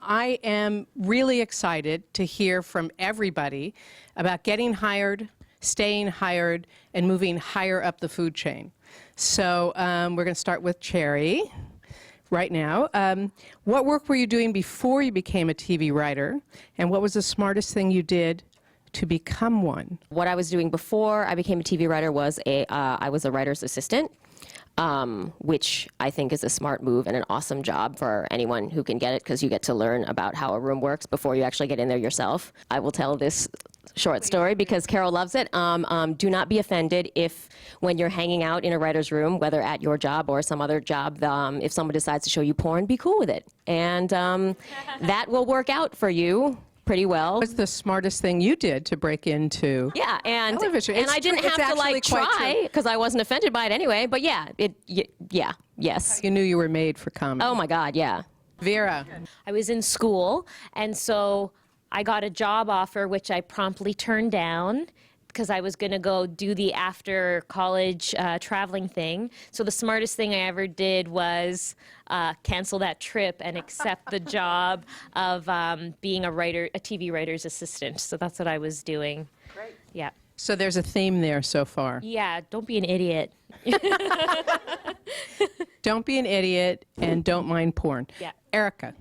I am really excited to hear from everybody about getting hired, staying hired, and moving higher up the food chain. So we're going to start with Cherry right now. What work were you doing before you became a TV writer, and what was the smartest thing you did to become one? What I was doing before I became a TV writer was I was a writer's assistant, which I think is a smart move and an awesome job for anyone who can get it, because you get to learn about how a room works before you actually get in there yourself. I will tell this short story because Carole loves it. Do not be offended if, when you're hanging out in a writer's room, whether at your job or some other job, if someone decides to show you porn, be cool with it. And that will work out for you pretty well. What's the smartest thing you did to break into television? And I didn't have to like try because I wasn't offended by it anyway. But yeah, yes. You knew you were made for comedy. Oh my God, yeah. Vera. I was in school, and so I got a job offer, which I promptly turned down because I was going to go do the after college traveling thing. So the smartest thing I ever did was cancel that trip and accept the job of being a TV writer's assistant. So that's what I was doing. Great. Yeah. So there's a theme there so far. Yeah, don't be an idiot. Don't be an idiot and don't mind porn. Yeah. Erica.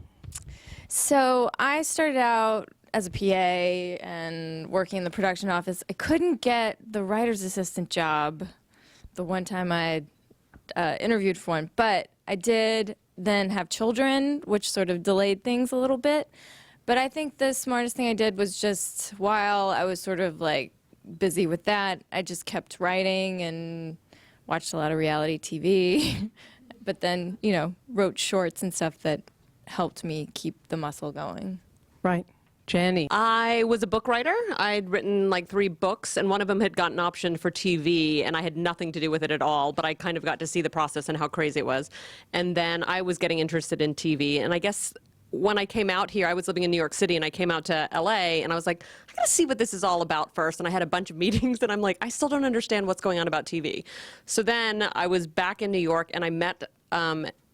So I started out as a PA and working in the production office. I couldn't get the writer's assistant job the one time I interviewed for one, but I did then have children, which sort of delayed things a little bit. But I think the smartest thing I did was just, while I was sort of like busy with that, I just kept writing and watched a lot of reality TV, but then, you know, wrote shorts and stuff that helped me keep the muscle going. Right. Jenny. I was a book writer. I'd written like 3 books, and one of them had gotten optioned for TV, and I had nothing to do with it at all, but I kind of got to see the process and how crazy it was. And then I was getting interested in TV, and I guess when I came out here, I was living in New York City, and I came out to LA, and I was like, I gotta see what this is all about first. And I had a bunch of meetings, and I'm like, I still don't understand what's going on about TV. So then I was back in New York, and I met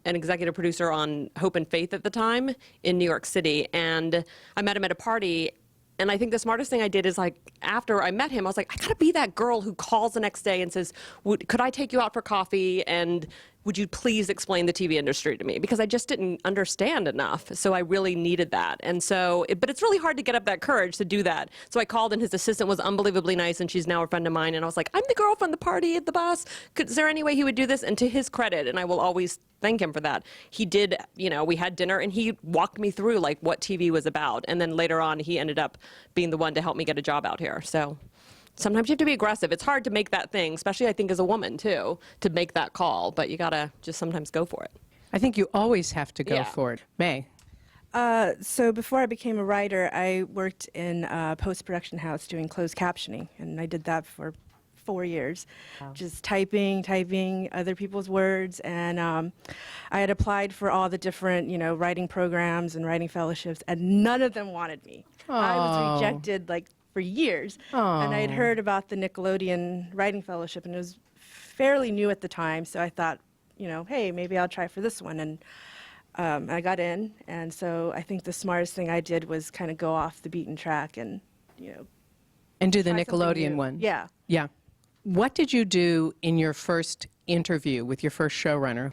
an executive producer on Hope and Faith at the time in New York City, and I met him at a party. And I think the smartest thing I did is, like, after I met him, I was like, I gotta be that girl who calls the next day and says, could I take you out for coffee, and would you please explain the TV industry to me? Because I just didn't understand enough, so I really needed that. And so, but it's really hard to get up that courage to do that. So I called, and his assistant was unbelievably nice, and she's now a friend of mine, and I was like, I'm the girl from the party at the bus. Is there any way he would do this? And to his credit, and I will always thank him for that, he did, you know, we had dinner, and he walked me through, like, what TV was about. And then later on, he ended up being the one to help me get a job out here. So sometimes you have to be aggressive. It's hard to make that thing, especially I think as a woman too, to make that call, but you gotta just sometimes go for it. I think you always have to go for it. May. So before I became a writer, I worked in a post-production house doing closed captioning, and I did that for 4 years, just typing other people's words, and I had applied for all the different, you know, writing programs and writing fellowships, and none of them wanted me. I was rejected, like, for years. And I had heard about the Nickelodeon Writing Fellowship, and it was fairly new at the time, so I thought, you know, hey, maybe I'll try for this one. And I got in, and so I think the smartest thing I did was kind of go off the beaten track and, you know, and do the Nickelodeon one. Yeah. Yeah. What did you do in your first interview with your first showrunner?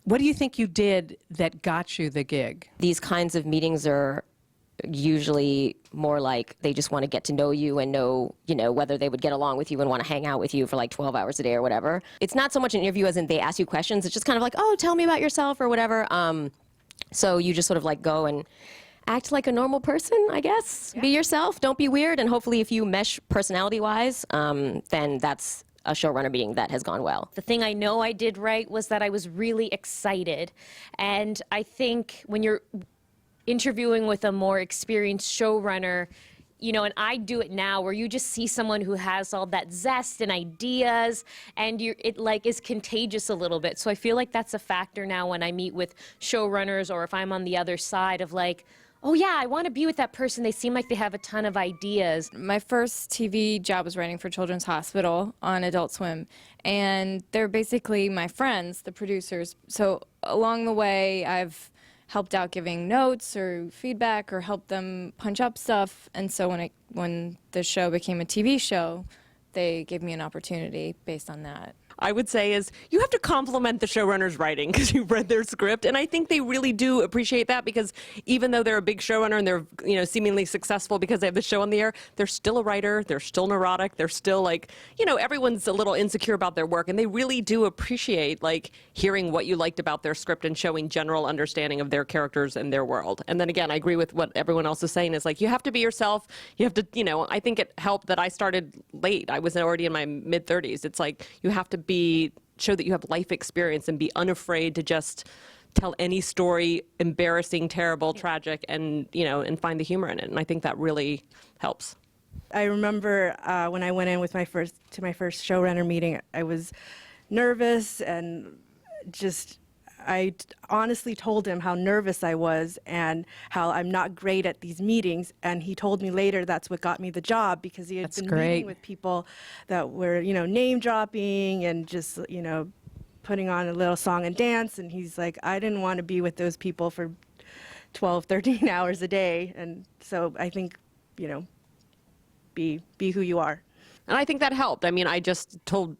What do you think you did that got you the gig? These kinds of meetings are usually more like they just want to get to know you and know, you know, whether they would get along with you and want to hang out with you for like 12 hours a day or whatever. It's not so much an interview as in they ask you questions. It's just kind of like, oh, tell me about yourself or whatever. So you just sort of like go and act like a normal person, I guess. Yeah. Be yourself. Don't be weird. And hopefully if you mesh personality-wise, then that's a showrunner meeting that has gone well. The thing I know I did right was that I was really excited. And I think when you're interviewing with a more experienced showrunner, you know, and I do it now where you just see someone who has all that zest and ideas, and it like is contagious a little bit. So I feel like that's a factor now when I meet with showrunners, or if I'm on the other side of like, oh yeah, I want to be with that person. They seem like they have a ton of ideas. My first TV job was writing for Children's Hospital on Adult Swim, and they're basically my friends, the producers. So along the way, I've helped out giving notes or feedback or helped them punch up stuff. And so when the show became a TV show, they gave me an opportunity based on that. I would say is you have to compliment the showrunner's writing because you've read their script, and I think they really do appreciate that because even though they're a big showrunner and they're seemingly successful because they have the show on the air, they're still a writer, they're still neurotic, they're still like everyone's a little insecure about their work, and they really do appreciate like hearing what you liked about their script and showing general understanding of their characters and their world. And then again, I agree with what everyone else is saying is like you have to be yourself. You have to I think it helped that I started late. I was already in my mid-30s. It's like you have to show that you have life experience and be unafraid to just tell any story, embarrassing, terrible, tragic, and and find the humor in it. And I think that really helps. I remember when I went in with my first showrunner meeting, I was nervous and I honestly told him how nervous I was and how I'm not great at these meetings. And he told me later that's what got me the job because he had been meeting with people that were, name dropping and just, putting on a little song and dance. And he's like, I didn't want to be with those people for 12, 13 hours a day. And so I think, be who you are. And I think that helped. I mean, I just told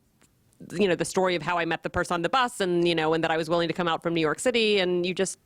the story of how I met the person on the bus and, and that I was willing to come out from New York City, and you just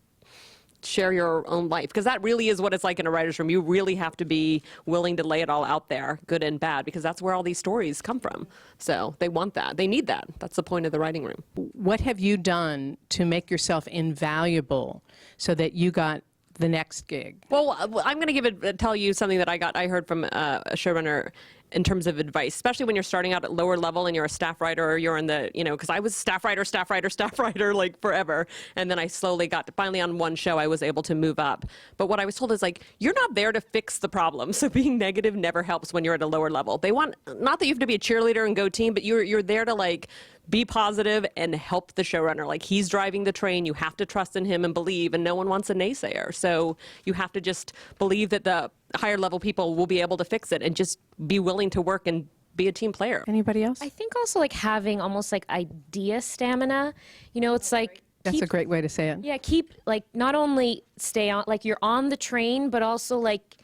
share your own life because that really is what it's like in a writer's room. You really have to be willing to lay it all out there, good and bad, because that's where all these stories come from. So they want that. They need that. That's the point of the writing room. What have you done to make yourself invaluable so that you got the next gig? Well, I'm going to tell you something that I heard from a showrunner in terms of advice, especially when you're starting out at lower level and you're a staff writer or you're in the, because I was staff writer like forever. And then I slowly finally on one show, I was able to move up. But what I was told is like, you're not there to fix the problem. So being negative never helps when you're at a lower level. They want, not that you have to be a cheerleader and go team, but you're there to like, be positive and help the showrunner. Like he's driving the train. You have to trust in him and believe, and no one wants a naysayer. So you have to just believe that the higher level people will be able to fix it and just be willing to work and be a team player. Anybody else? I think also like having almost like idea stamina. It's like That's a great way to say it. Yeah, keep like not only stay on like you're on the train, but also like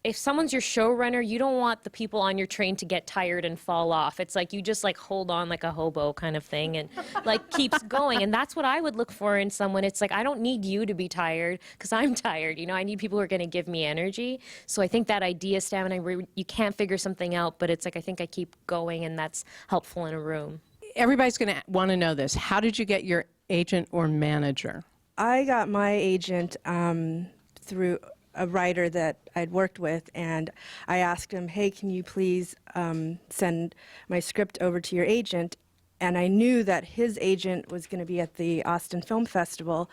if someone's your showrunner, you don't want the people on your train to get tired and fall off. It's like you just like hold on like a hobo kind of thing and like keeps going. And that's what I would look for in someone. It's like I don't need you to be tired because I'm tired. I need people who are going to give me energy. So I think that idea stamina where you can't figure something out, but it's like I think I keep going, and that's helpful in a room. Everybody's going to want to know this. How did you get your agent or manager? I got my agent through a writer that I'd worked with, and I asked him, hey, can you please send my script over to your agent? And I knew that his agent was going to be at the Austin Film Festival,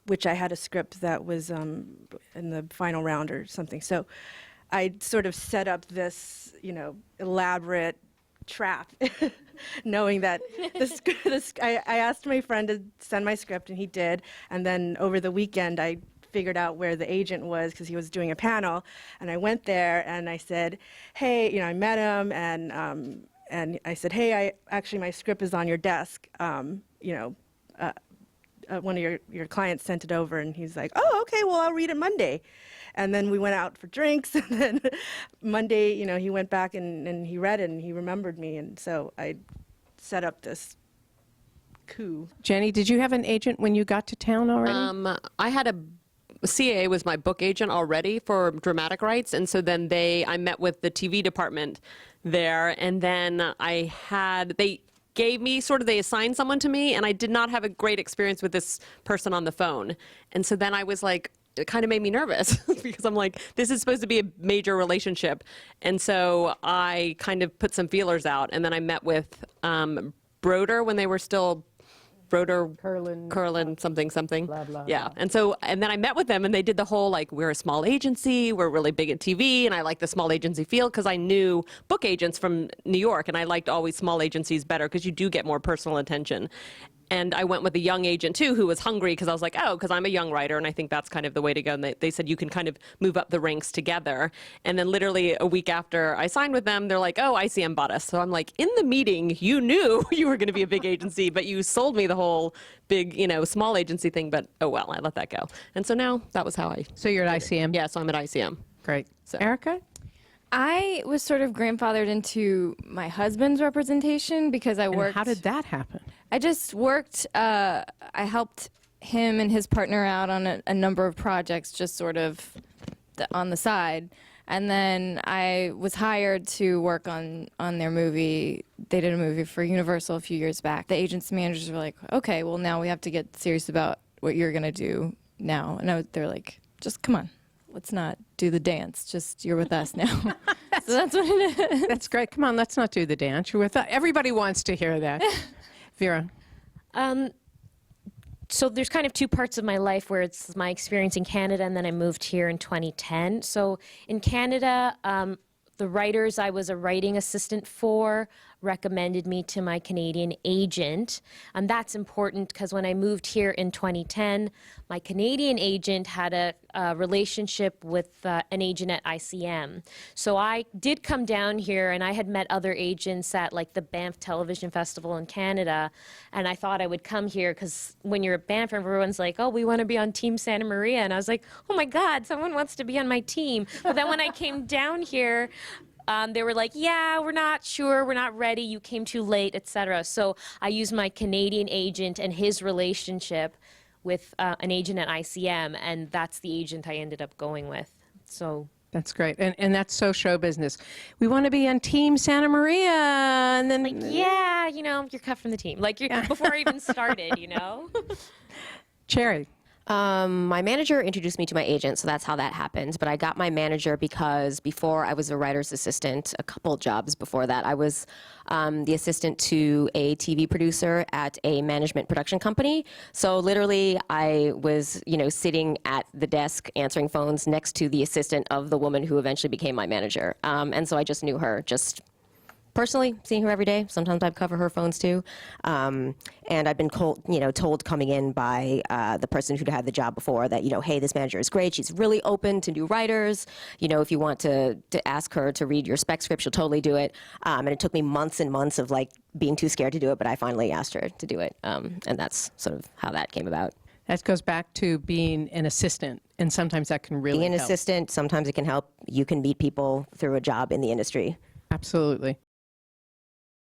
which I had a script that was in the final round or something. So I sort of set up this, elaborate trap, knowing that I asked my friend to send my script, and he did. And then over the weekend, I figured out where the agent was because he was doing a panel, and I went there and I said, hey, I met him, and I said, hey, my script is on your desk. One of your clients sent it over, and he's like, oh, okay, well, I'll read it Monday. And then we went out for drinks, and then Monday, he went back and he read it and he remembered me, and so I set up this coup. Jenny, did you have an agent when you got to town already? I had CAA was my book agent already for dramatic rights, and so then I met with the TV department there, and then they gave me they assigned someone to me, and I did not have a great experience with this person on the phone, and so then I was like, it kind of made me nervous because I'm like, this is supposed to be a major relationship, and so I kind of put some feelers out, and then I met with Broder when they were still Broder, Curlin, something. Blah, blah, yeah. blah. And then I met with them, and they did the whole, like, we're a small agency, we're really big at TV, and I like the small agency feel because I knew book agents from New York, and I liked always small agencies better because you do get more personal attention. And I went with a young agent too, who was hungry because I was like, oh, because I'm a young writer, and I think that's kind of the way to go. And they said you can kind of move up the ranks together. And then literally a week after I signed with them, they're like, oh, ICM bought us. So I'm like, in the meeting, you knew you were going to be a big agency, but you sold me the whole big, small agency thing. But oh well, I let that go. And so now that was how I. So you're at ICM? Yeah, so I'm at ICM. Great. So. Erica? I was sort of grandfathered into my husband's representation because I And worked. how did that happen? I just worked. I helped him and his partner out on a number of projects, just sort of on the side. And then I was hired to work on their movie. They did a movie for Universal a few years back. The agents managers were like, okay, well, now we have to get serious about what you're going to do now. And they're like, just come on. Let's not do the dance. Just you're with us now. So that's what it is. That's great. Come on, let's not do the dance. You're with us. Everybody wants to hear that. Vera? So there's kind of two parts of my life where it's my experience in Canada, and then I moved here in 2010. So in Canada, the writers I was a writing assistant for recommended me to my Canadian agent. And that's important because when I moved here in 2010, my Canadian agent had a relationship with an agent at ICM. So I did come down here, and I had met other agents at like the Banff Television Festival in Canada. And I thought I would come here because when you're at Banff, everyone's like, oh, we want to be on Team Santa Maria. And I was like, oh my God, someone wants to be on my team. But then when I came down here, they were like, yeah, we're not sure, we're not ready, you came too late, etc. So I used my Canadian agent and his relationship with an agent at ICM, and that's the agent I ended up going with. So That's great. And that's so show business. We want to be on Team Santa Maria. And then, yeah, you're cut from the team. Like, before I even started, Cherry. My manager introduced me to my agent, so that's how that happened. But I got my manager because before I was a writer's assistant, a couple jobs before that, I was the assistant to a TV producer at a management production company. So literally, I was, sitting at the desk answering phones next to the assistant of the woman who eventually became my manager. And so I just knew her just personally, seeing her every day. Sometimes I'd cover her phones too. And I'd been told coming in by the person who'd had the job before that, hey, this manager is great. She's really open to new writers. If you want to ask her to read your spec script, she'll totally do it. And it took me months and months of being too scared to do it, but I finally asked her to do it. And that's sort of how that came about. That goes back to being an assistant, and sometimes that can really Being an help. assistant, sometimes it can help. You can meet people through a job in the industry. Absolutely.